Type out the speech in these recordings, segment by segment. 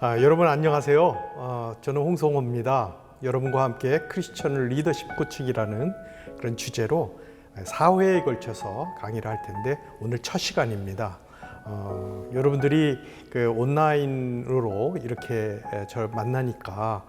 여러분 안녕하세요. 저는 홍성호입니다. 여러분과 함께 크리스천 리더십 코칭이라는 그런 주제로 4회에 걸쳐서 강의를 할 텐데 오늘 첫 시간입니다. 여러분들이 온라인으로 이렇게 저를 만나니까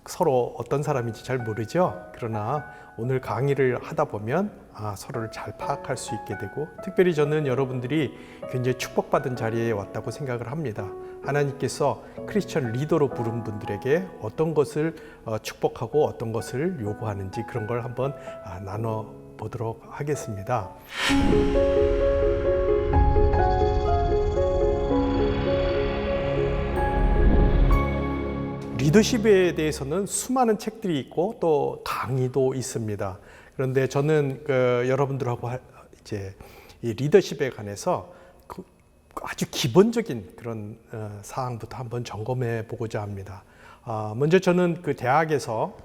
서로 어떤 사람인지 잘 모르죠. 그러나 오늘 강의를 하다 보면 서로를 잘 파악할 수 있게 되고, 특별히 저는 여러분들이 굉장히 축복받은 자리에 왔다고 생각을 합니다. 하나님께서 크리스천 리더로 부른 분들에게 어떤 것을 축복하고 어떤 것을 요구하는지 그런 걸 한번 나눠보도록 하겠습니다. 리더십에 대해서는 수많은 책들이 있고 또 강의도 있습니다. 그런데 저는 여러분들하고 이제 이 리더십에 관해서 아주 기본적인 그런 사항부터 한번 점검해 보고자 합니다. 먼저 저는 대학에서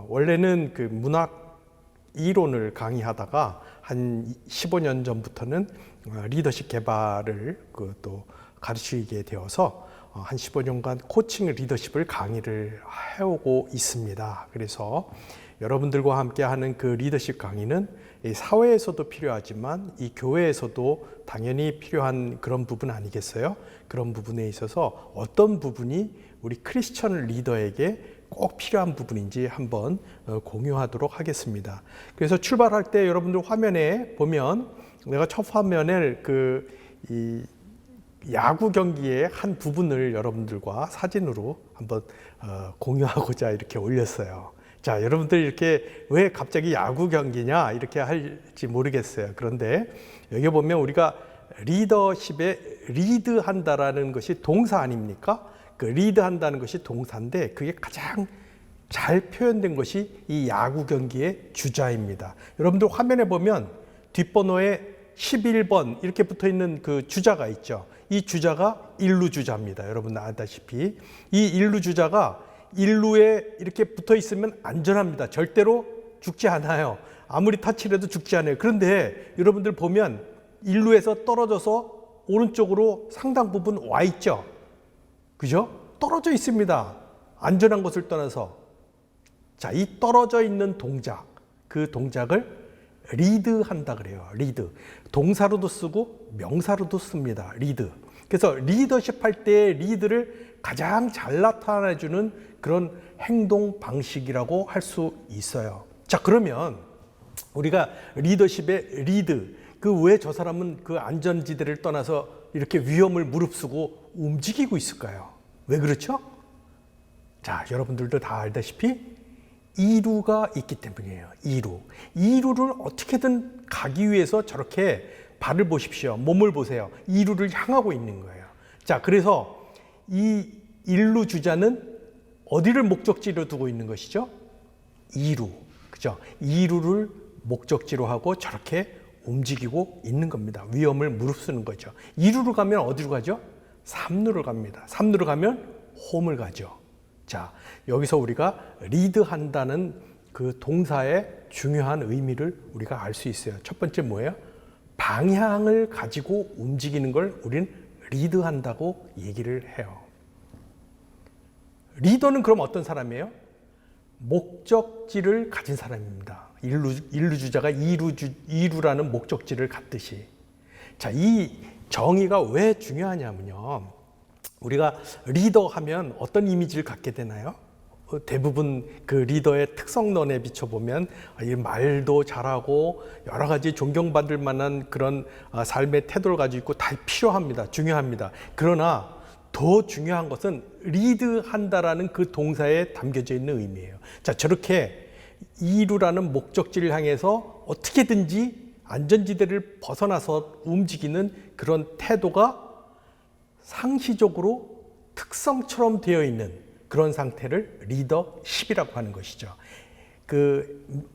원래는 문학 이론을 강의하다가 한 15년 전부터는 리더십 개발을 또 가르치게 되어서 한 15년간 코칭 리더십을 강의를 해오고 있습니다. 그래서 여러분들과 함께 하는 리더십 강의는 이 사회에서도 필요하지만 이 교회에서도 당연히 필요한 그런 부분 아니겠어요? 그런 부분에 있어서 어떤 부분이 우리 크리스천 리더에게 꼭 필요한 부분인지 한번 공유하도록 하겠습니다. 그래서 출발할 때 여러분들 화면에 보면 내가 첫 화면에 이 야구 경기의 한 부분을 여러분들과 사진으로 한번 공유하고자 이렇게 올렸어요. 자, 여러분들 이렇게 왜 갑자기 야구 경기냐 이렇게 할지 모르겠어요. 그런데 여기 보면 우리가 리더십에 리드한다라는 것이 동사 아닙니까? 리드한다는 것이 동사인데 그게 가장 잘 표현된 것이 이 야구 경기의 주자입니다. 여러분들 화면에 보면 뒷번호에 11번 이렇게 붙어 있는 주자가 있죠. 이 주자가 1루 주자입니다. 여러분 아다시피 이 1루 주자가 1루에 이렇게 붙어 있으면 안전합니다. 절대로 죽지 않아요. 아무리 타치를 해도 죽지 않아요. 그런데 여러분들 보면 1루에서 떨어져서 오른쪽으로 상당 부분 와 있죠. 그죠? 떨어져 있습니다. 안전한 곳을 떠나서. 자, 이 떨어져 있는 동작, 그 동작을 리드한다 그래요. 리드. 동사로도 쓰고 명사로도 씁니다. 리드. 그래서 리더십 할 때 리드를 가장 잘 나타내주는 그런 행동 방식이라고 할 수 있어요. 자, 그러면 우리가 리더십의 리드, 왜 저 사람은 안전지대를 떠나서 이렇게 위험을 무릅쓰고 움직이고 있을까요? 왜 그렇죠? 자, 여러분들도 다 알다시피 이루가 있기 때문이에요. 이루를 어떻게든 가기 위해서 저렇게 발을 보십시오. 몸을 보세요. 이루를 향하고 있는 거예요. 자, 그래서 이 1루 주자는 어디를 목적지로 두고 있는 것이죠? 이루. 그죠? 이루를 목적지로 하고 저렇게 움직이고 있는 겁니다. 위험을 무릅쓰는 거죠. 2루로 가면 어디로 가죠? 3루를 갑니다. 3루로 가면 홈을 가죠. 자, 여기서 우리가 리드한다는 동사의 중요한 의미를 우리가 알 수 있어요. 첫 번째 뭐예요? 방향을 가지고 움직이는 걸 우리는 리드한다고 얘기를 해요. 리더는 그럼 어떤 사람이에요? 목적지를 가진 사람입니다. 1루 주자가 2루라는 목적지를 갖듯이. 자, 이 정의가 왜 중요하냐면요. 우리가 리더 하면 어떤 이미지를 갖게 되나요? 대부분 리더의 특성론에 비춰보면 말도 잘하고 여러 가지 존경받을 만한 그런 삶의 태도를 가지고 있고 다 필요합니다. 중요합니다. 그러나 더 중요한 것은 리드한다라는 동사에 담겨져 있는 의미예요. 자, 저렇게 이루라는 목적지를 향해서 어떻게든지 안전지대를 벗어나서 움직이는 그런 태도가 상시적으로 특성처럼 되어 있는 그런 상태를 리더십이라고 하는 것이죠.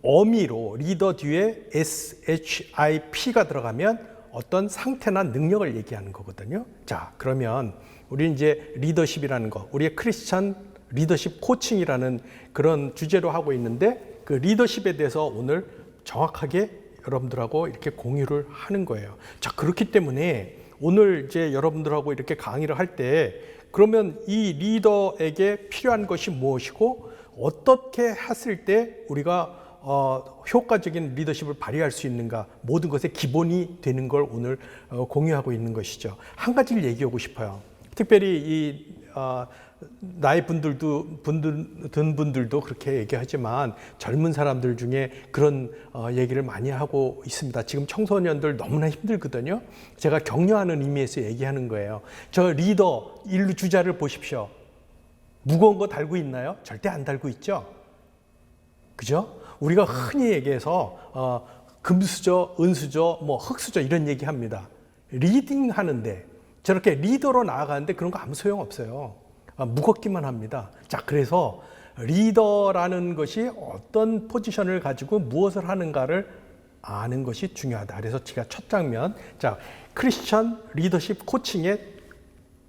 어미로 리더 뒤에 SHIP가 들어가면 어떤 상태나 능력을 얘기하는 거거든요. 자, 그러면 우리 이제 리더십이라는 거, 우리의 크리스천 리더십 코칭이라는 그런 주제로 하고 있는데 리더십에 대해서 오늘 정확하게 여러분들하고 이렇게 공유를 하는 거예요. 자, 그렇기 때문에 오늘 이제 여러분들하고 이렇게 강의를 할 때 그러면 이 리더에게 필요한 것이 무엇이고 어떻게 했을 때 우리가 효과적인 리더십을 발휘할 수 있는가, 모든 것의 기본이 되는 걸 오늘 공유하고 있는 것이죠. 한 가지를 얘기하고 싶어요. 특별히 이 나이 든 분들도 그렇게 얘기하지만 젊은 사람들 중에 그런 얘기를 많이 하고 있습니다. 지금 청소년들 너무나 힘들거든요. 제가 격려하는 의미에서 얘기하는 거예요. 저 리더 인류 주자를 보십시오. 무거운 거 달고 있나요? 절대 안 달고 있죠. 그죠? 우리가 흔히 얘기해서 금수저, 은수저, 뭐 흙수저 이런 얘기합니다. 리딩 하는데 저렇게 리더로 나아가는데 그런 거 아무 소용 없어요. 무겁기만 합니다. 자, 그래서 리더라는 것이 어떤 포지션을 가지고 무엇을 하는가를 아는 것이 중요하다. 그래서 제가 첫 장면, 자, 크리스천 리더십 코칭의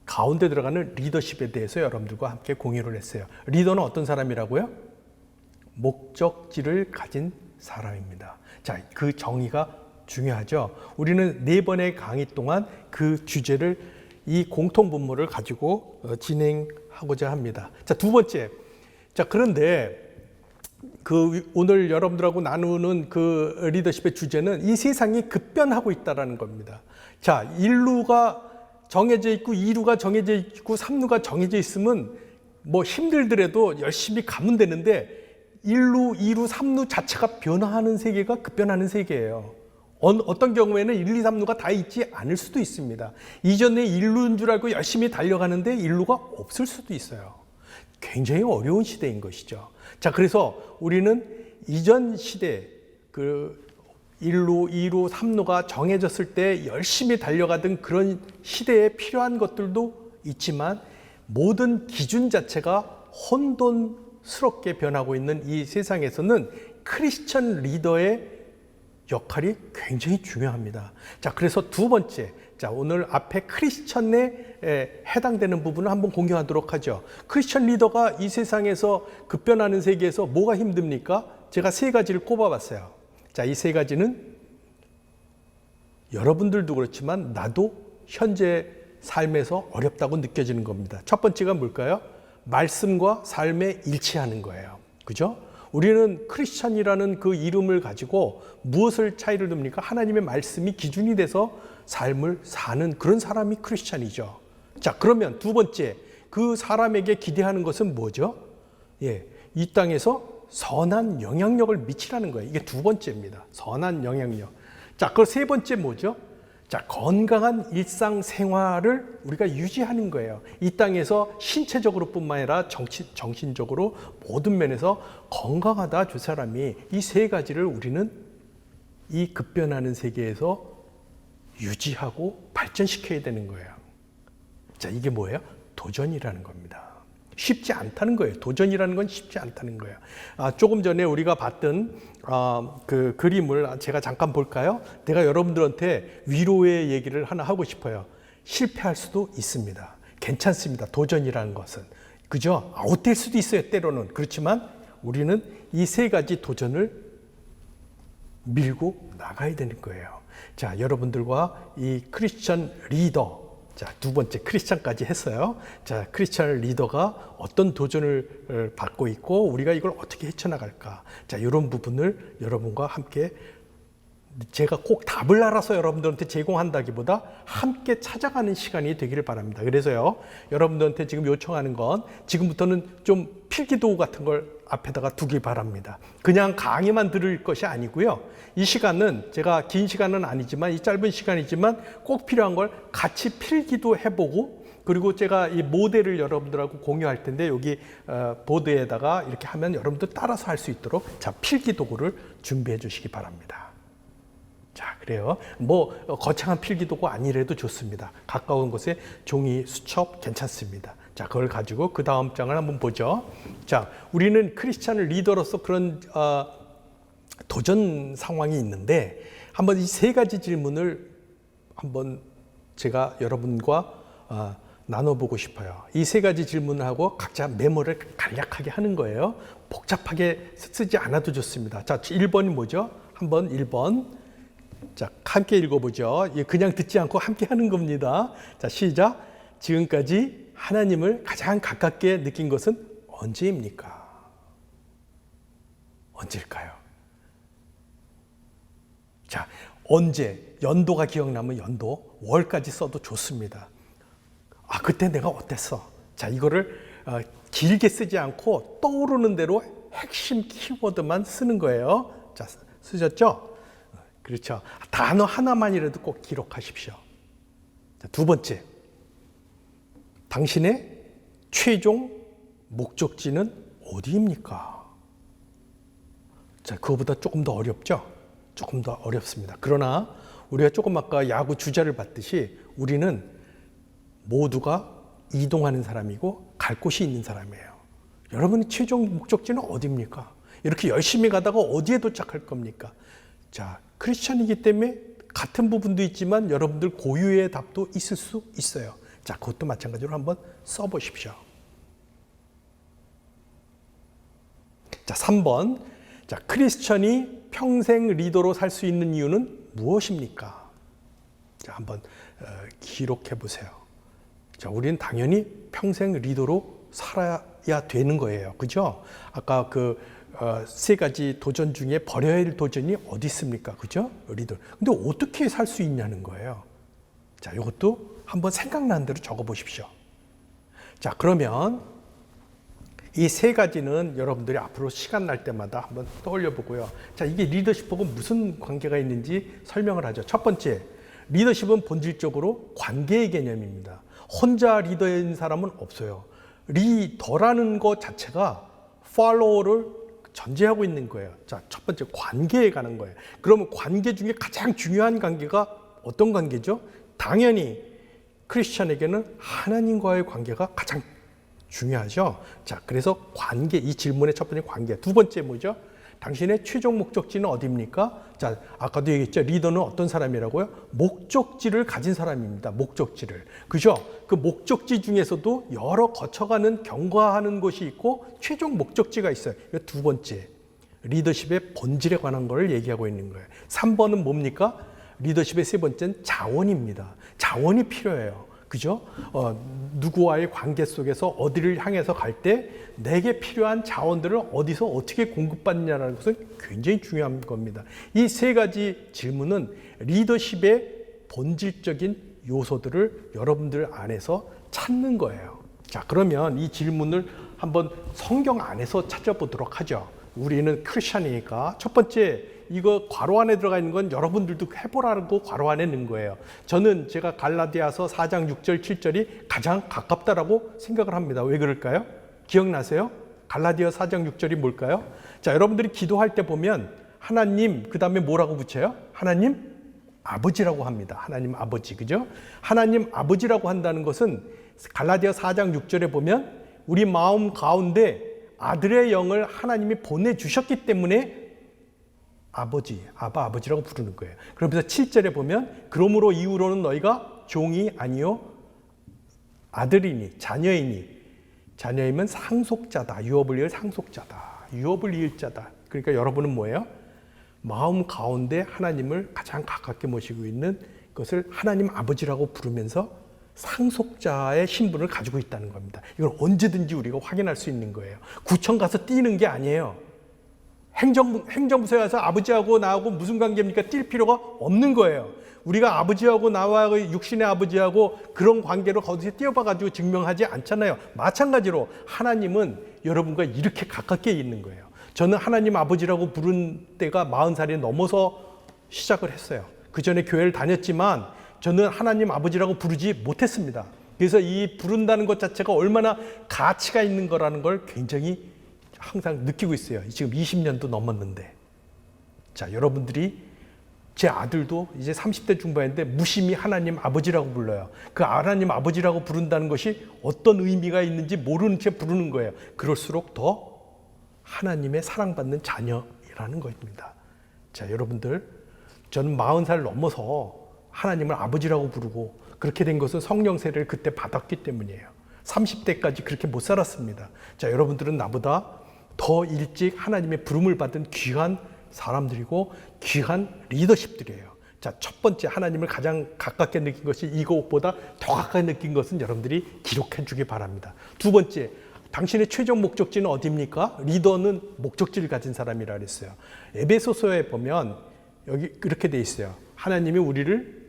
가운데 들어가는 리더십에 대해서 여러분들과 함께 공유를 했어요. 리더는 어떤 사람이라고요? 목적지를 가진 사람입니다. 자, 그 정의가 중요하죠. 우리는 4번의 강의 동안 그 주제를 이 공통 분모를 가지고 진행하고자 합니다. 자, 두 번째. 자, 그런데 그 오늘 여러분들하고 나누는 그 리더십의 주제는 이 세상이 급변하고 있다라는 겁니다. 자, 1루가 정해져 있고 2루가 정해져 있고 3루가 정해져 있으면 뭐 힘들더라도 열심히 가면 되는데 1루, 2루, 3루 자체가 변화하는 세계가 급변하는 세계예요. 어떤 경우에는 1, 2, 3루가 다 있지 않을 수도 있습니다. 이전에 1루인 줄 알고 열심히 달려가는데 1루가 없을 수도 있어요. 굉장히 어려운 시대인 것이죠. 자, 그래서 우리는 이전 시대 그 1루, 2루, 3루가 정해졌을 때 열심히 달려가던 그런 시대에 필요한 것들도 있지만 모든 기준 자체가 혼돈스럽게 변하고 있는 이 세상에서는 크리스천 리더의 역할이 굉장히 중요합니다. 자, 그래서 두 번째, 자, 오늘 앞에 크리스천에 해당되는 부분을 한번 공유하도록 하죠. 크리스천 리더가 이 세상에서 급변하는 세계에서 뭐가 힘듭니까? 제가 3가지를 꼽아봤어요. 자, 이 3가지는 여러분들도 그렇지만 나도 현재 삶에서 어렵다고 느껴지는 겁니다. 첫 번째가 뭘까요? 말씀과 삶에 일치하는 거예요. 그죠? 우리는 크리스천이라는 그 이름을 가지고 무엇을 차이를 둡니까? 하나님의 말씀이 기준이 돼서 삶을 사는 그런 사람이 크리스천이죠. 자, 그러면 두 번째, 그 사람에게 기대하는 것은 뭐죠? 예, 이 땅에서 선한 영향력을 미치라는 거예요. 이게 두 번째입니다. 선한 영향력. 자, 그 세 번째 뭐죠? 자, 건강한 일상생활을 우리가 유지하는 거예요. 이 땅에서 신체적으로 뿐만 아니라 정신적으로 모든 면에서 건강하다, 저 사람이. 이 3가지를 우리는 이 급변하는 세계에서 유지하고 발전시켜야 되는 거예요. 자, 이게 뭐예요? 도전이라는 겁니다. 쉽지 않다는 거예요. 도전이라는 건 쉽지 않다는 거예요. 조금 전에 우리가 봤던 그 그림을 제가 잠깐 볼까요? 내가 여러분들한테 위로의 얘기를 하나 하고 싶어요. 실패할 수도 있습니다. 괜찮습니다. 도전이라는 것은. 그죠? 아웃될 수도 있어요. 때로는. 그렇지만 우리는 이 3가지 도전을 밀고 나가야 되는 거예요. 자, 여러분들과 이 크리스천 리더, 자, 두 번째 크리스천까지 했어요. 자, 크리스천 리더가 어떤 도전을 받고 있고 우리가 이걸 어떻게 헤쳐나갈까? 자, 이런 부분을 여러분과 함께 제가 꼭 답을 알아서 여러분들한테 제공한다기보다 함께 찾아가는 시간이 되기를 바랍니다. 그래서요, 여러분들한테 지금 요청하는 건 지금부터는 좀 필기도구 같은 걸 앞에다가 두기 바랍니다. 그냥 강의만 들을 것이 아니고요. 이 시간은 제가 긴 시간은 아니지만 이 짧은 시간이지만 꼭 필요한 걸 같이 필기도 해보고 그리고 제가 이 모델을 여러분들하고 공유할 텐데 여기 보드에다가 이렇게 하면 여러분들 따라서 할 수 있도록 자, 필기도구를 준비해 주시기 바랍니다. 자, 그래요. 뭐 거창한 필기도구 아니래도 좋습니다. 가까운 곳에 종이, 수첩 괜찮습니다. 자, 그걸 가지고 그 다음 장을 한번 보죠. 자, 우리는 크리스찬 리더로서 그런 도전 상황이 있는데 한번 이 3가지 질문을 한번 제가 여러분과 나눠보고 싶어요. 이 3가지 질문을 하고 각자 메모를 간략하게 하는 거예요. 복잡하게 쓰지 않아도 좋습니다. 자, 1번이 뭐죠? 한번 1번. 자, 함께 읽어보죠. 그냥 듣지 않고 함께 하는 겁니다. 자, 시작. 지금까지 하나님을 가장 가깝게 느낀 것은 언제입니까? 언제일까요? 자, 언제, 연도가 기억나면 연도, 월까지 써도 좋습니다. 아, 그때 내가 어땠어? 자, 이거를 길게 쓰지 않고 떠오르는 대로 핵심 키워드만 쓰는 거예요. 자, 쓰셨죠? 그렇죠. 단어 하나만이라도 꼭 기록하십시오. 자, 두 번째. 당신의 최종 목적지는 어디입니까? 자, 그거보다 조금 더 어렵죠? 조금 더 어렵습니다. 그러나 우리가 조금 아까 야구 주자를 봤듯이 우리는 모두가 이동하는 사람이고 갈 곳이 있는 사람이에요. 여러분의 최종 목적지는 어디입니까? 이렇게 열심히 가다가 어디에 도착할 겁니까? 자, 크리스천이기 때문에 같은 부분도 있지만 여러분들 고유의 답도 있을 수 있어요. 자, 그것도 마찬가지로 한번 써보십시오. 자, 3번. 자, 크리스천이 평생 리더로 살 수 있는 이유는 무엇입니까? 자, 한번 기록해 보세요. 자, 우리는 당연히 평생 리더로 살아야 되는 거예요. 그죠? 아까 세 가지 도전 중에 버려야 할 도전이 어디 있습니까? 그죠? 리더. 근데 어떻게 살 수 있냐는 거예요. 자, 이것도 한번 생각나는 대로 적어 보십시오. 자, 그러면 이 세 가지는 여러분들이 앞으로 시간 날 때마다 한번 떠올려 보고요. 자, 이게 리더십하고 무슨 관계가 있는지 설명을 하죠. 첫 번째, 리더십은 본질적으로 관계의 개념입니다. 혼자 리더인 사람은 없어요. 리더라는 것 자체가 팔로워를 전제하고 있는 거예요. 자, 첫 번째 관계에 가는 거예요. 그러면 관계 중에 가장 중요한 관계가 어떤 관계죠? 당연히 크리스천에게는 하나님과의 관계가 가장 중요하죠. 자, 그래서 관계, 이 질문의 첫 번째 관계. 두 번째 뭐죠? 당신의 최종 목적지는 어디입니까? 자, 아까도 얘기했죠. 리더는 어떤 사람이라고요? 목적지를 가진 사람입니다. 목적지를. 그죠? 그 목적지 중에서도 여러 거쳐가는 경과하는 것이 있고 최종 목적지가 있어요. 이거 두 번째. 리더십의 본질에 관한 걸 얘기하고 있는 거예요. 3번은 뭡니까? 리더십의 세 번째는 자원입니다. 자원이 필요해요. 그죠? 누구와의 관계 속에서 어디를 향해서 갈 때 내게 필요한 자원들을 어디서 어떻게 공급받느냐는 것은 굉장히 중요한 겁니다. 이 세 가지 질문은 리더십의 본질적인 요소들을 여러분들 안에서 찾는 거예요. 자, 그러면 이 질문을 한번 성경 안에서 찾아보도록 하죠. 우리는 크리스천이니까 첫 번째, 이거 괄호 안에 들어가 있는 건 여러분들도 해보라고 괄호 안에 넣은 거예요. 저는 제가 갈라디아서 4장 6절 7절이 가장 가깝다라고 생각을 합니다. 왜 그럴까요? 기억나세요? 갈라디아 4장 6절이 뭘까요? 자, 여러분들이 기도할 때 보면 하나님, 그 다음에 뭐라고 붙여요? 하나님 아버지라고 합니다. 하나님 아버지, 그죠? 하나님 아버지라고 한다는 것은 갈라디아 4장 6절에 보면 우리 마음 가운데 아들의 영을 하나님이 보내주셨기 때문에 아버지, 아버지라고 부르는 거예요. 그러면서 7절에 보면 그러므로 이후로는 너희가 종이 아니요 아들이니 자녀이니, 자녀이면 상속자다. 유업을 이을 상속자다. 유업을 이을 자다. 그러니까 여러분은 뭐예요? 마음 가운데 하나님을 가장 가깝게 모시고 있는 것을 하나님 아버지라고 부르면서 상속자의 신분을 가지고 있다는 겁니다. 이걸 언제든지 우리가 확인할 수 있는 거예요. 구청 가서 뛰는 게 아니에요. 행정부서에 가서 아버지하고 나하고 무슨 관계입니까? 뛸 필요가 없는 거예요. 우리가 아버지하고 나와 육신의 아버지하고 그런 관계로 거기서 뛰어봐가지고 증명하지 않잖아요. 마찬가지로 하나님은 여러분과 이렇게 가깝게 있는 거예요. 저는 하나님 아버지라고 부른 때가 40살이 넘어서 시작을 했어요. 그 전에 교회를 다녔지만 저는 하나님 아버지라고 부르지 못했습니다. 그래서 이 부른다는 것 자체가 얼마나 가치가 있는 거라는 걸 굉장히 항상 느끼고 있어요. 지금 20년도 넘었는데. 자, 여러분들이, 제 아들도 이제 30대 중반인데 무심히 하나님 아버지라고 불러요. 그 하나님 아버지라고 부른다는 것이 어떤 의미가 있는지 모르는 채 부르는 거예요. 그럴수록 더 하나님의 사랑받는 자녀라는 것입니다. 자, 여러분들, 저는 40살 넘어서 하나님을 아버지라고 부르고 그렇게 된 것은 성령 세례를 그때 받았기 때문이에요. 30대까지 그렇게 못 살았습니다. 자, 여러분들은 나보다 더 일찍 하나님의 부름을 받은 귀한 사람들이고 귀한 리더십들이에요. 자, 첫 번째 하나님을 가장 가깝게 느낀 것이 이것보다 더 가까이 느낀 것은 여러분들이 기록해 주기 바랍니다. 두 번째, 당신의 최종 목적지는 어디입니까? 리더는 목적지를 가진 사람이라 그랬어요. 에베소서에 보면 여기 그렇게 돼 있어요. 하나님이 우리를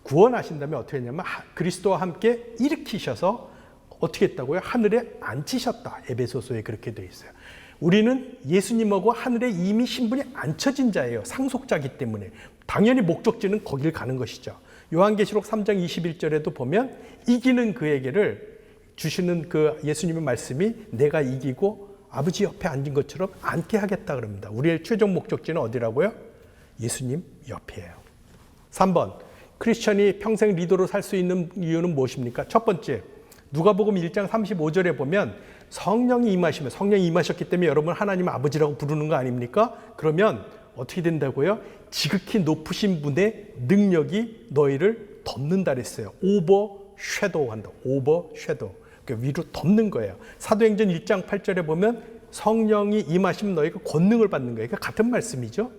구원하신 다음에 어떻게 했냐면 그리스도와 함께 일으키셔서 어떻게 했다고요? 하늘에 앉히셨다. 에베소서에 그렇게 돼 있어요. 우리는 예수님하고 하늘에 이미 신분이 앉혀진 자예요. 상속자이기 때문에 당연히 목적지는 거길 가는 것이죠. 요한계시록 3장 21절에도 보면 이기는 그에게를 주시는 그 예수님의 말씀이 내가 이기고 아버지 옆에 앉은 것처럼 앉게 하겠다 그럽니다. 우리의 최종 목적지는 어디라고요? 예수님 옆이에요. 3번, 크리스천이 평생 리더로 살 수 있는 이유는 무엇입니까? 첫 번째, 누가복음 1장 35절에 보면 성령이 임하시면, 성령이 임하셨기 때문에 여러분 하나님 아버지라고 부르는 거 아닙니까? 그러면 어떻게 된다고요? 지극히 높으신 분의 능력이 너희를 덮는다 그랬어요. 오버섀도우 한다. 오버섀도우. 그러니까 위로 덮는 거예요. 사도행전 1장 8절에 보면 성령이 임하시면 너희가 권능을 받는 거예요. 그러니까 같은 말씀이죠.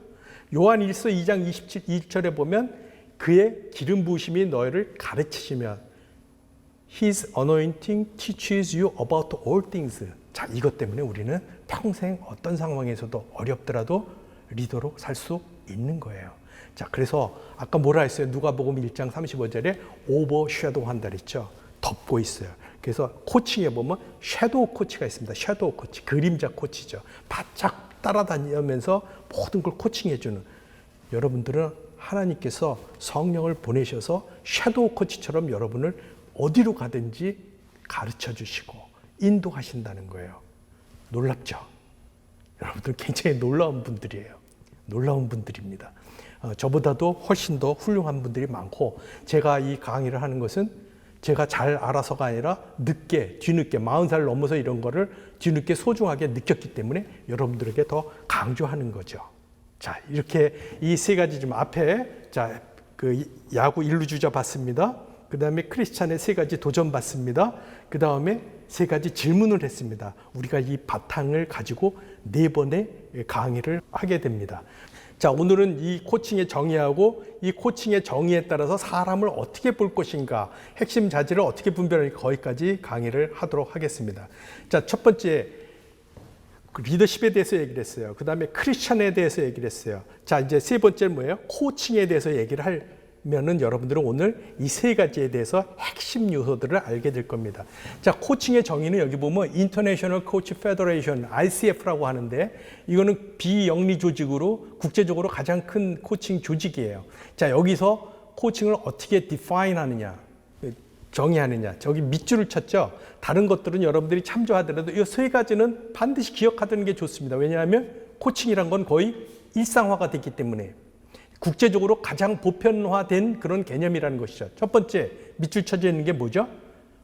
요한 1서 2장 27절에 보면 그의 기름 부으심이 너희를 가르치시면 His anointing teaches you about all things. 자, 이것 때문에 우리는 평생 어떤 상황에서도 어렵더라도 리더로 살 수 있는 거예요. 자, 그래서 아까 뭐라 했어요? 누가복음 1장 35절에 오버섀도우 한다 그랬죠. 덮고 있어요. 그래서 코칭에 보면 섀도우 코치가 있습니다. 섀도우 코치, 그림자 코치죠. 바짝 따라다니면서 모든 걸 코칭해주는 여러분들은 하나님께서 성령을 보내셔서 섀도우 코치처럼 여러분을 어디로 가든지 가르쳐 주시고 인도하신다는 거예요. 놀랍죠? 여러분들 굉장히 놀라운 분들이에요. 놀라운 분들입니다. 저보다도 훨씬 더 훌륭한 분들이 많고 제가 이 강의를 하는 것은 제가 잘 알아서가 아니라 늦게, 뒤늦게 40살 넘어서 이런 거를 뒤늦게 소중하게 느꼈기 때문에 여러분들에게 더 강조하는 거죠. 자, 이렇게 이 세 가지 좀 앞에 자, 그 야구 1루 주자 봤습니다. 그 다음에 크리스찬의 세 가지 도전 받습니다. 그 다음에 세 가지 질문을 했습니다. 우리가 이 바탕을 가지고 4번의 강의를 하게 됩니다. 자, 오늘은 이 코칭의 정의하고 이 코칭의 정의에 따라서 사람을 어떻게 볼 것인가, 핵심 자질을 어떻게 분별할까, 거기까지 강의를 하도록 하겠습니다. 자, 첫 번째 리더십에 대해서 얘기를 했어요. 그 다음에 크리스찬에 대해서 얘기를 했어요. 자, 이제 세 번째는 뭐예요? 코칭에 대해서 얘기를 하면은 여러분들은 오늘 이 세 가지에 대해서 핵심 요소들을 알게 될 겁니다. 자, 코칭의 정의는 여기 보면 International Coach Federation, ICF라고 하는데 이거는 비영리 조직으로 국제적으로 가장 큰 코칭 조직이에요. 자, 여기서 코칭을 어떻게 define 하느냐, 정의하느냐. 저기 밑줄을 쳤죠. 다른 것들은 여러분들이 참조하더라도 이 세 가지는 반드시 기억하는 게 좋습니다. 왜냐하면 코칭이란 건 거의 일상화가 됐기 때문에 국제적으로 가장 보편화된 그런 개념이라는 것이죠. 첫 번째 밑줄 쳐져 있는 게 뭐죠?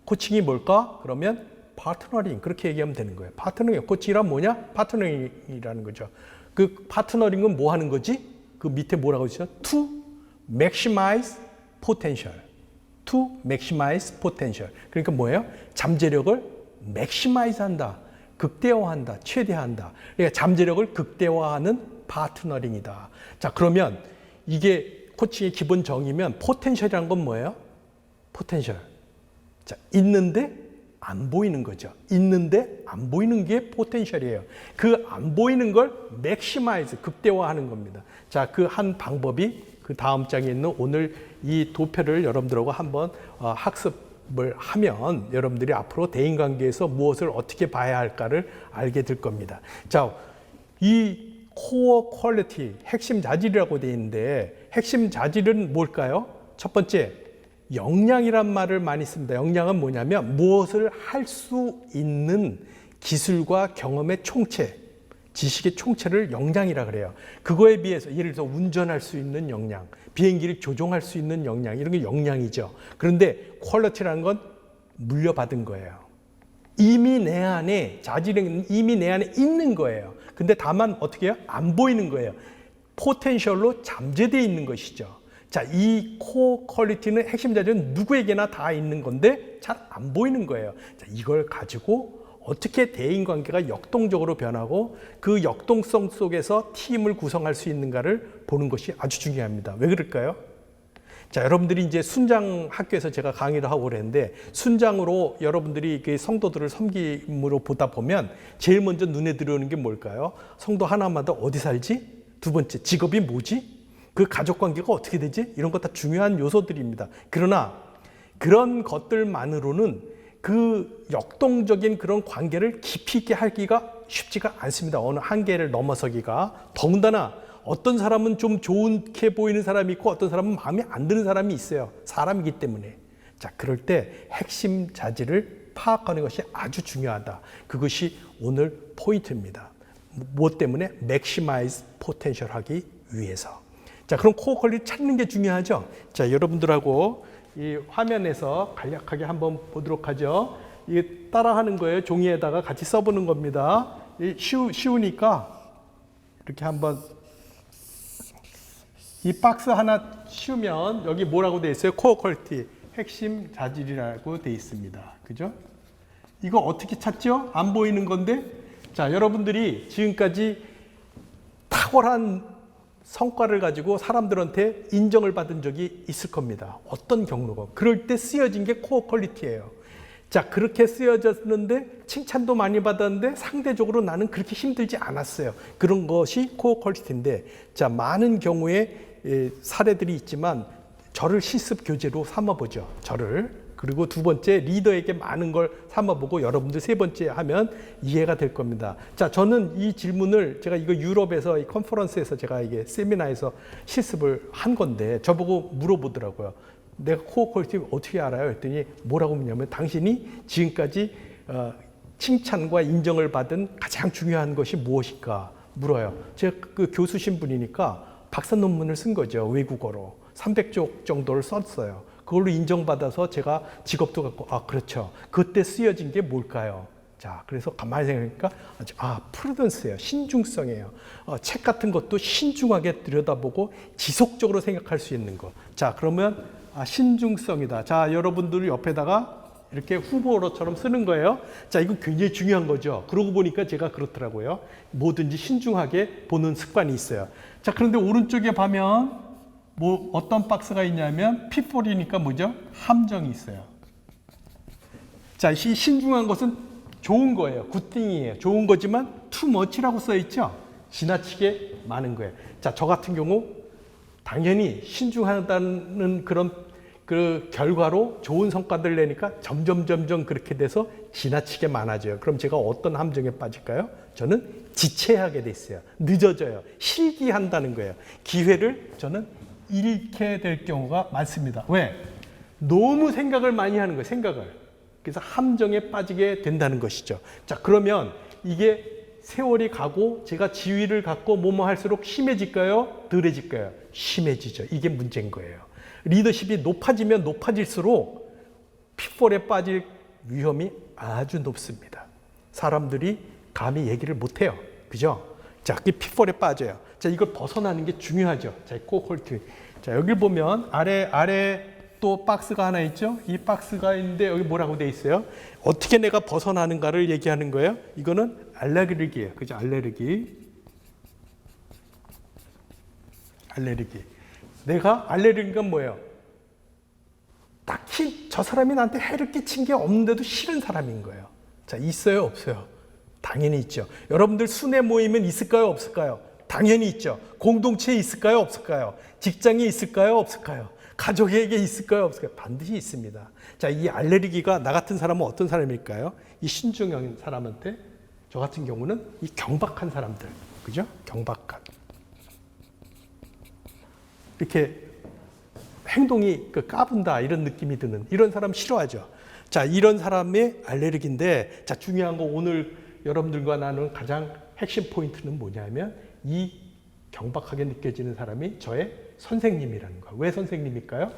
코칭이 뭘까? 그러면 파트너링, 그렇게 얘기하면 되는 거예요. 파트너링, 코칭이란 뭐냐? 파트너링이라는 거죠. 그 파트너링은 뭐 하는 거지? 그 밑에 뭐라고 했죠? To maximize potential. To maximize potential. 그러니까 뭐예요? 잠재력을 maximize 한다. 극대화한다. 최대화한다. 그러니까 잠재력을 극대화하는 파트너링이다. 자, 그러면 이게 코칭의 기본 정의면 포텐셜이라는 건 뭐예요? 포텐셜. 자, 있는데 안 보이는 거죠. 있는데 안 보이는 게 포텐셜이에요. 그 안 보이는 걸 maximize, 극대화하는 겁니다. 자, 그 한 방법이 그 다음 장에 있는 오늘 이 도표를 여러분들하고 한번 학습을 하면 여러분들이 앞으로 대인관계에서 무엇을 어떻게 봐야 할까를 알게 될 겁니다. 자, 이 코어 퀄리티, 핵심 자질이라고 되어 있는데 핵심 자질은 뭘까요? 첫 번째, 역량이란 말을 많이 씁니다. 역량은 뭐냐면 무엇을 할 수 있는 기술과 경험의 총체, 지식의 총체를 역량이라 그래요. 그거에 비해서 예를 들어서 운전할 수 있는 역량, 비행기를 조종할 수 있는 역량, 이런 게 역량이죠. 그런데 퀄리티라는 건 물려받은 거예요. 이미 내 안에, 자질은 이미 내 안에 있는 거예요. 근데 다만 어떻게 해요? 안 보이는 거예요. 포텐셜로 잠재되어 있는 것이죠. 자, 이 코어 퀄리티는 핵심 자질은 누구에게나 다 있는 건데 잘 안 보이는 거예요. 자, 이걸 가지고 어떻게 대인관계가 역동적으로 변하고 그 역동성 속에서 팀을 구성할 수 있는가를 보는 것이 아주 중요합니다. 왜 그럴까요? 자, 여러분들이 이제 순장 학교에서 제가 강의를 하고 그랬는데 순장으로 여러분들이 그 성도들을 섬김으로 보다 보면 제일 먼저 눈에 들어오는 게 뭘까요? 성도 하나마다 어디 살지? 두 번째, 직업이 뭐지? 그 가족 관계가 어떻게 되지? 이런 거 다 중요한 요소들입니다. 그러나 그런 것들만으로는 그 역동적인 그런 관계를 깊이 있게 하기가 쉽지가 않습니다. 어느 한계를 넘어서기가. 더군다나 어떤 사람은 좀 좋게 보이는 사람이 있고 어떤 사람은 마음에 안 드는 사람이 있어요. 사람이기 때문에. 자, 그럴 때 핵심 자질을 파악하는 것이 아주 중요하다. 그것이 오늘 포인트입니다. 무엇 때문에? 맥시마이즈 포텐셜 하기 위해서. 자, 그럼 코어 퀄리티 찾는 게 중요하죠. 자, 여러분들하고 이 화면에서 간략하게 한번 보도록 하죠. 이게 따라하는 거예요. 종이에다가 같이 써보는 겁니다. 쉬우니까 이렇게 한번 이 박스 하나 씌우면 여기 뭐라고 돼 있어요? 코어 퀄리티 핵심 자질이라고 돼 있습니다. 그죠? 이거 어떻게 찾죠? 안 보이는 건데. 자, 여러분들이 지금까지 탁월한 성과를 가지고 사람들한테 인정을 받은 적이 있을 겁니다. 어떤 경로가. 그럴 때 쓰여진 게 코어 퀄리티예요. 자, 그렇게 쓰여졌는데 칭찬도 많이 받았는데 상대적으로 나는 그렇게 힘들지 않았어요. 그런 것이 코어 퀄리티인데, 자, 많은 경우에 사례들이 있지만 저를 실습 교재로 삼아보죠. 저를. 그리고 두 번째, 리더에게 많은 걸 삼아보고 여러분들 세 번째 하면 이해가 될 겁니다. 자, 저는 이 질문을 제가 이거 유럽에서 이 컨퍼런스에서 제가 이게 세미나에서 실습을 한 건데 저보고 물어보더라고요. 내가 코어 퀄리티 어떻게 알아요? 했더니 뭐라고 묻냐면 당신이 지금까지 칭찬과 인정을 받은 가장 중요한 것이 무엇일까 물어요. 제가 그 교수 신분이니까 박사 논문을 쓴 거죠. 외국어로. 300쪽 정도를 썼어요. 그걸로 인정받아서 제가 직업도 갖고, 아, 그렇죠. 그때 쓰여진 게 뭘까요? 자, 그래서 가만히 생각하니까, 프루던스예요. 신중성이에요. 책 같은 것도 신중하게 들여다보고 지속적으로 생각할 수 있는 것. 자, 그러면, 신중성이다. 자, 여러분들 옆에다가 이렇게 후보로처럼 쓰는 거예요. 자, 이거 굉장히 중요한 거죠. 그러고 보니까 제가 그렇더라고요. 뭐든지 신중하게 보는 습관이 있어요. 자, 그런데 오른쪽에 보면, 어떤 박스가 있냐면 P4이니까 뭐죠? 함정이 있어요. 자, 이 신중한 것은 좋은 거예요. 굿띵이에요. 좋은 거지만 too much라고 써 있죠? 지나치게 많은 거예요. 자, 저 같은 경우 당연히 신중하다는 그런 그 결과로 좋은 성과들 내니까 점점 그렇게 돼서 지나치게 많아져요. 그럼 제가 어떤 함정에 빠질까요? 저는 지체하게 됐어요. 늦어져요. 실기한다는 거예요. 기회를 저는 잃게 될 경우가 많습니다. 왜? 너무 생각을 많이 하는 거예요. 생각을. 그래서 함정에 빠지게 된다는 것이죠. 자, 그러면 이게 세월이 가고 제가 지위를 갖고 뭐뭐 할수록 심해질까요? 덜해질까요? 심해지죠. 이게 문제인 거예요. 리더십이 높아지면 높아질수록 핏볼에 빠질 위험이 아주 높습니다. 사람들이 감히 얘기를 못해요. 그죠? 자, 그 핏볼에 빠져요. 자, 이걸 벗어나는 게 중요하죠. 자, 코어 퀄리티. 자, 여기 보면 아래 또 박스가 하나 있죠? 이 박스가 있는데 여기 뭐라고 돼 있어요? 어떻게 내가 벗어나는가를 얘기하는 거예요. 이거는 알레르기예요. 그죠? 알레르기. 내가 알레르기가 뭐예요? 딱히 저 사람이 나한테 해를 끼친 게 없는데도 싫은 사람인 거예요. 자, 있어요? 없어요? 당연히 있죠. 여러분들 순회 모이면 있을까요? 없을까요? 당연히 있죠. 공동체에 있을까요? 없을까요? 직장에 있을까요? 없을까요? 가족에게 있을까요? 없을까요? 반드시 있습니다. 자, 이 알레르기가 나 같은 사람은 어떤 사람일까요? 이 신중한 사람한테, 저 같은 경우는 이 경박한 사람들. 그죠? 경박한. 이렇게 행동이 까분다 이런 느낌이 드는 이런 사람 싫어하죠. 자, 이런 사람의 알레르기인데, 자, 중요한 거 오늘 여러분들과 나눈 가장 핵심 포인트는 뭐냐면 이 경박하게 느껴지는 사람이 저의 선생님이라는 거예요. 왜 선생님일까요?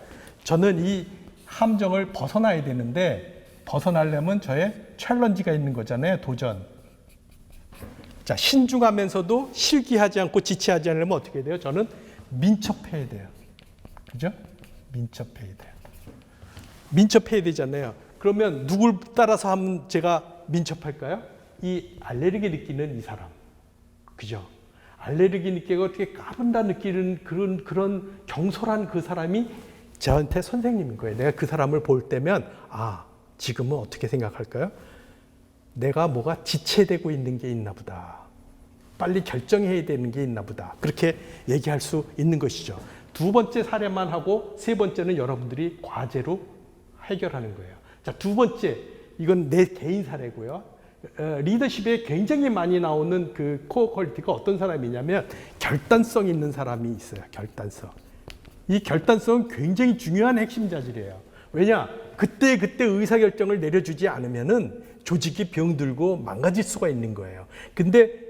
저는 이 함정을 벗어나야 되는데 벗어나려면 저의 챌린지가 있는 거잖아요. 도전. 자, 신중하면서도 실기하지 않고 지체하지 않으려면 어떻게 돼요? 저는 민첩해야 돼요. 그죠? 민첩해야 돼요. 민첩해야 되잖아요. 그러면 누굴 따라서 하면 제가 민첩할까요? 이 알레르기 느끼는 이 사람. 그죠? 알레르기 느끼고 어떻게 까분다 느끼는 그런 경솔한 그 사람이 저한테 선생님인 거예요. 내가 그 사람을 볼 때면 지금은 어떻게 생각할까요? 내가 뭐가 지체되고 있는 게 있나 보다. 빨리 결정해야 되는 게 있나 보다. 그렇게 얘기할 수 있는 것이죠. 두 번째 사례만 하고 세 번째는 여러분들이 과제로 해결하는 거예요. 자, 두 번째, 이건 내 개인 사례고요. 리더십에 굉장히 많이 나오는 그 코어 퀄리티가 어떤 사람이냐면 결단성 있는 사람이 있어요. 결단성. 이 결단성은 굉장히 중요한 핵심 자질이에요. 왜냐? 그때 의사결정을 내려주지 않으면은 조직이 병들고 망가질 수가 있는 거예요. 근데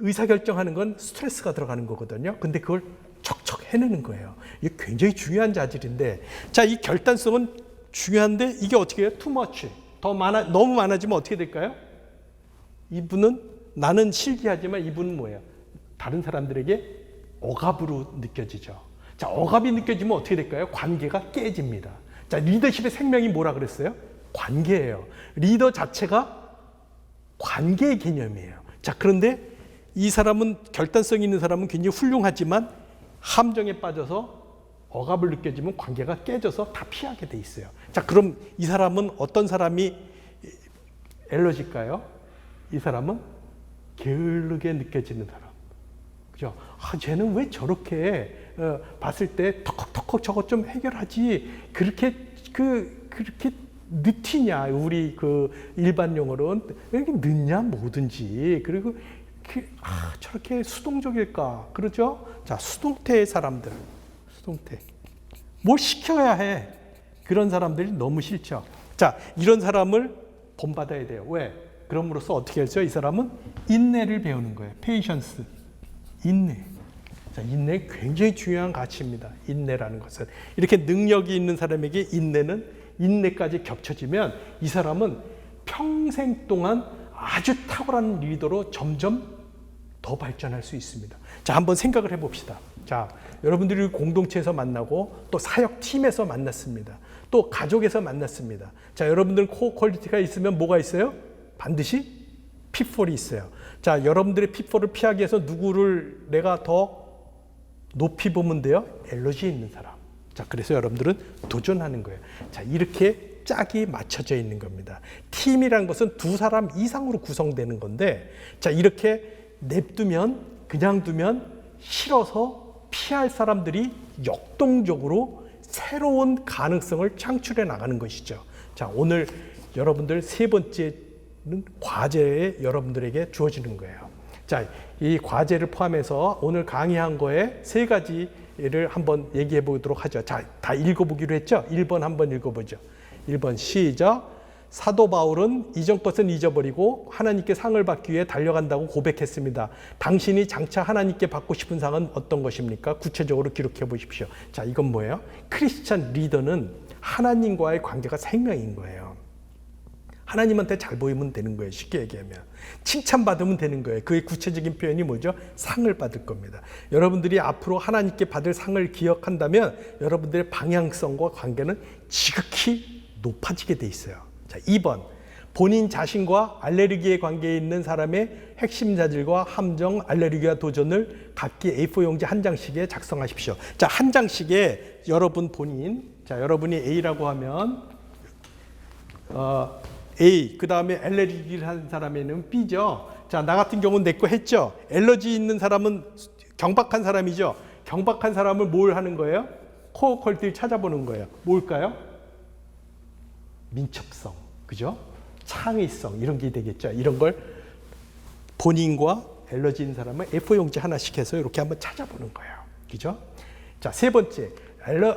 의사결정하는 건 스트레스가 들어가는 거거든요. 근데 그걸 척척 해내는 거예요. 이게 굉장히 중요한 자질인데, 자, 이 결단성은 중요한데 이게 어떻게 해요? too much. 너무 많아지면 어떻게 될까요? 이분은 나는 실기하지만 이분은 뭐예요? 다른 사람들에게 억압으로 느껴지죠. 자, 억압이 느껴지면 어떻게 될까요? 관계가 깨집니다. 자, 리더십의 생명이 뭐라 그랬어요? 관계예요. 리더 자체가 관계의 개념이에요. 자, 그런데 이 사람은 결단성 있는 사람은 굉장히 훌륭하지만 함정에 빠져서 억압을 느껴지면 관계가 깨져서 다 피하게 돼 있어요. 자, 그럼 이 사람은 어떤 사람이 엘러질까요? 이 사람은 게으르게 느껴지는 사람. 그죠? 쟤는 왜 저렇게 봤을 때 턱턱턱 저것 좀 해결하지. 그렇게 늦티냐. 우리 그 일반 용어로는 왜 이렇게 늦냐 뭐든지. 그리고 저렇게 수동적일까? 그러죠? 자, 수동태의 사람들. 수동태. 뭘 시켜야 해. 그런 사람들이 너무 싫죠. 자, 이런 사람을 본받아야 돼요. 왜? 그럼으로써 어떻게 하죠? 이 사람은 인내를 배우는 거예요. 페이션스. 인내. 자, 인내 굉장히 중요한 가치입니다. 인내라는 것은. 이렇게 능력이 있는 사람에게 인내까지 겹쳐지면 이 사람은 평생 동안 아주 탁월한 리더로 점점 더 발전할 수 있습니다. 자, 한번 생각을 해봅시다. 자, 여러분들이 공동체에서 만나고 또 사역팀에서 만났습니다. 또 가족에서 만났습니다. 자, 여러분들 코어 퀄리티가 있으면 뭐가 있어요? 반드시 핏폴이 있어요. 자, 여러분들의 핏폴을 피하기 위해서 누구를 내가 더 높이 보면 돼요? 엘러지 있는 사람. 자, 그래서 여러분들은 도전하는 거예요. 자, 이렇게 짝이 맞춰져 있는 겁니다. 팀이란 것은 두 사람 이상으로 구성되는 건데, 자, 이렇게 그냥 두면 싫어서 피할 사람들이 역동적으로 새로운 가능성을 창출해 나가는 것이죠. 자, 오늘 여러분들 세 번째는 과제에 여러분들에게 주어지는 거예요. 자, 이 과제를 포함해서 오늘 강의한 거에 세 가지를 한번 얘기해 보도록 하죠. 자, 다 읽어보기로 했죠? 1번 한번 읽어보죠. 1번 시작. 사도 바울은 이전 것은 잊어버리고 하나님께 상을 받기 위해 달려간다고 고백했습니다. 당신이 장차 하나님께 받고 싶은 상은 어떤 것입니까? 구체적으로 기록해 보십시오. 자, 이건 뭐예요? 크리스찬 리더는 하나님과의 관계가 생명인 거예요. 하나님한테 잘 보이면 되는 거예요. 쉽게 얘기하면. 칭찬받으면 되는 거예요. 그의 구체적인 표현이 뭐죠? 상을 받을 겁니다. 여러분들이 앞으로 하나님께 받을 상을 기억한다면 여러분들의 방향성과 관계는 지극히 높아지게 돼 있어요. 자, 2번. 본인 자신과 알레르기에 관계에 있는 사람의 핵심 자질과 함정, 알레르기와 도전을 각기 A4 용지 한 장씩에 작성하십시오. 자, 한 장씩에 여러분 본인, 자, 여러분이 A라고 하면 A, 그 다음에 알레르기를 한 사람에는 B죠. 자, 나 같은 경우는 내 거 했죠. 알러지 있는 사람은 경박한 사람이죠. 경박한 사람을 뭘 하는 거예요? 코어 퀄리티를 찾아보는 거예요. 뭘까요? 민첩성, 그죠? 창의성, 이런 게 되겠죠. 이런 걸 본인과 알러지 있는 사람은 A4 용지 하나씩 해서 이렇게 한번 찾아보는 거예요. 그죠? 자, 세 번째.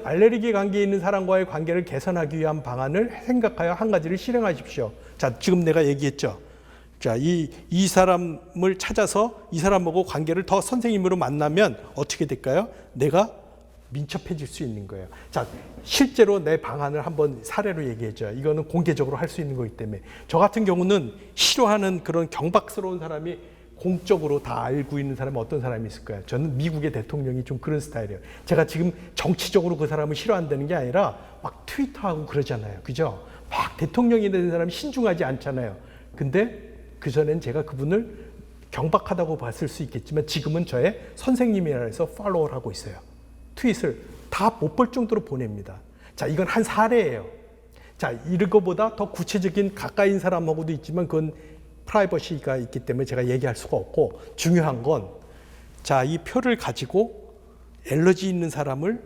알레르기 관계에 있는 사람과의 관계를 개선하기 위한 방안을 생각하여 한 가지를 실행하십시오. 자, 지금 내가 얘기했죠. 자, 이 사람을 찾아서 이 사람하고 관계를 더 선생님으로 만나면 어떻게 될까요? 내가 민첩해질 수 있는 거예요. 자, 실제로 내 방안을 한번 사례로 얘기해줘요. 이거는 공개적으로 할 수 있는 거기 때문에. 저 같은 경우는 싫어하는 그런 경박스러운 사람이 공적으로 다 알고 있는 사람은 어떤 사람이 있을까요? 저는 미국의 대통령이 좀 그런 스타일이에요. 제가 지금 정치적으로 그 사람을 싫어한다는 게 아니라 막 트위터하고 그러잖아요. 그죠? 막 대통령이 되는 사람이 신중하지 않잖아요. 근데 그전엔 제가 그분을 경박하다고 봤을 수 있겠지만 지금은 저의 선생님이라 해서 팔로우를 하고 있어요. 트윗을 다 못 볼 정도로 보냅니다. 자, 이건 한 사례예요. 자, 이거보다 더 구체적인 가까이인 사람하고도 있지만 그건 프라이버시가 있기 때문에 제가 얘기할 수가 없고, 중요한 건 자, 이 표를 가지고 엘러지 있는 사람을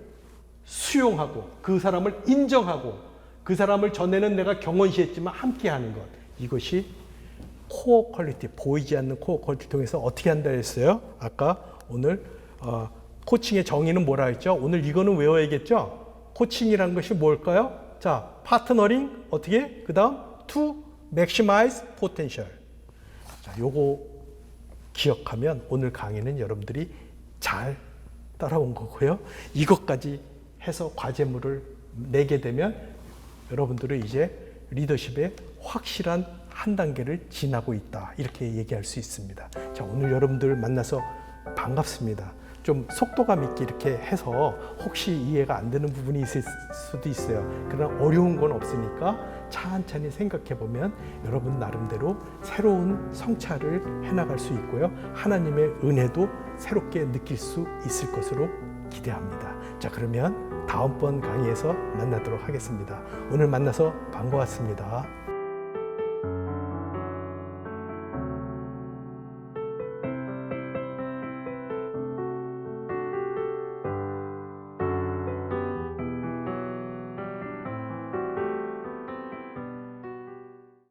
수용하고 그 사람을 인정하고 그 사람을 전에는 내가 경원시했지만 함께하는 것, 이것이 코어 퀄리티, 보이지 않는 코어 퀄리티 통해서 어떻게 한다 했어요? 아까 오늘 코칭의 정의는 뭐라 했죠? 오늘 이거는 외워야겠죠? 코칭이라는 것이 뭘까요? 자, 파트너링 어떻게? 그 다음 to maximize potential. 자, 요거 기억하면 오늘 강의는 여러분들이 잘 따라온 거고요. 이것까지 해서 과제물을 내게 되면 여러분들은 이제 리더십의 확실한 한 단계를 지나고 있다, 이렇게 얘기할 수 있습니다. 자, 오늘 여러분들 만나서 반갑습니다. 좀 속도감 있게 이렇게 해서 혹시 이해가 안 되는 부분이 있을 수도 있어요. 그러나 어려운 건 없으니까 천천히 생각해 보면 여러분 나름대로 새로운 성찰을 해나갈 수 있고요. 하나님의 은혜도 새롭게 느낄 수 있을 것으로 기대합니다. 자, 그러면 다음번 강의에서 만나도록 하겠습니다. 오늘 만나서 반가웠습니다.